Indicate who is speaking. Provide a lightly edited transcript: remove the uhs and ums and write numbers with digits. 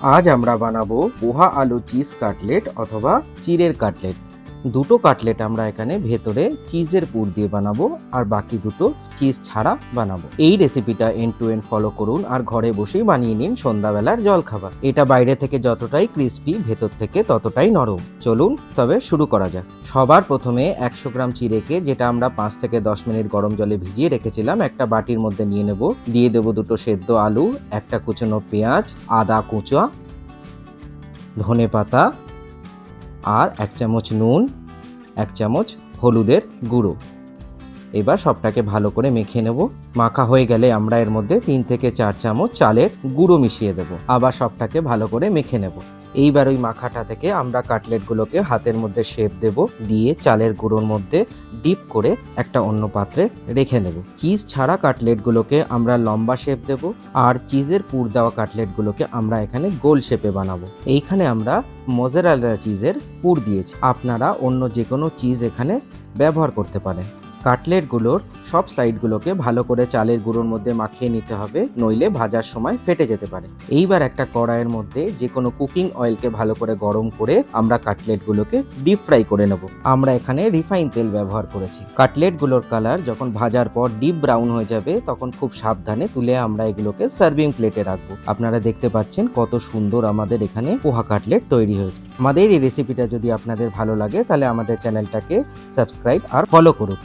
Speaker 1: আজ আমরা বানাবো পোহা আলু চিজ কাটলেট অথবা চিড়ের কাটলেট। দুটো কাটলেট আমরা এখানে ভেতরে চিজের পুর দিয়ে বানাবো আর বাকি দুটো চিজ ছাড়া বানাবো। এই রেসিপিটা এন্ড টু এন্ড ফলো করুন আর ঘরে বসেই বানিয়ে নিন সন্ধ্যাবেলার জলখাবার। এটা বাইরে থেকে যতটাই ক্রিস্পি ভেতর থেকে ততটাই নরম। চলুন তবে শুরু করা যাক। সবার প্রথমে 100 গ্রাম চিড়েকে, যেটা আমরা 5 থেকে 10 মিনিট গরম জলে ভিজিয়ে রেখেছিলাম, একটা বাটির মধ্যে নিয়ে নেব। দিয়ে দেবো দুটো সেদ্ধ আলু, একটা কুচনো পেঁয়াজ, আদা কুচা, ধনে পাতা আর 1 চামচ নুন, 1 চামচ হলুদের গুঁড়ো। এবার সবটাকে ভালো করে মেখে নেব। মাখা হয়ে গেলে আমরা এর মধ্যে 3 থেকে 4 চামচ চালের গুঁড়ো মিশিয়ে দেব। আবার সবটাকে ভালো করে মেখে নেব। এইবার ওই মাখাটা থেকে আমরা কাটলেটগুলোকে হাতের মধ্যে শেপ দেব, দিয়ে চালের গুঁড়োর মধ্যে ডিপ করে একটা অন্য পাত্রে রেখে নেব। চিজ ছাড়া কাটলেটগুলোকে আমরা লম্বা শেপ দেব, আর চিজের পুর দেওয়া কাটলেটগুলোকে আমরা এখানে গোল শেপে বানাবো। এইখানে আমরা মোজারেলা চিজের পুর দিয়েছি, আপনারা অন্য যে কোনো চিজ এখানে ব্যবহার করতে পারেন। কাটলেটগুলোর সব সাইডগুলোকে ভালো করে চালের গুঁড়োর মধ্যে মাখিয়ে নিতে হবে, নইলে ভাজার সময় ফেটে যেতে পারে। এইবার একটা কড়াইয়ের মধ্যে যে কোনো কুকিং অয়েলকে ভালো করে গরম করে আমরা কাটলেটগুলোকে ডিপ ফ্রাই করে নেব। আমরা এখানে রিফাইন তেল ব্যবহার করেছি। কাটলেটগুলোর কালার যখন ভাজার পর ডিপ ব্রাউন হয়ে যাবে, তখন খুব সাবধানে তুলে আমরা এগুলোকে সার্ভিং প্লেটে রাখবো। আপনারা দেখতে পাচ্ছেন কত সুন্দর আমাদের এখানে পোহা কাটলেট তৈরি হয়েছে। আমাদের এই রেসিপিটা যদি আপনাদের ভালো লাগে, তাহলে আমাদের চ্যানেলটাকে সাবস্ক্রাইব আর ফলো করুন।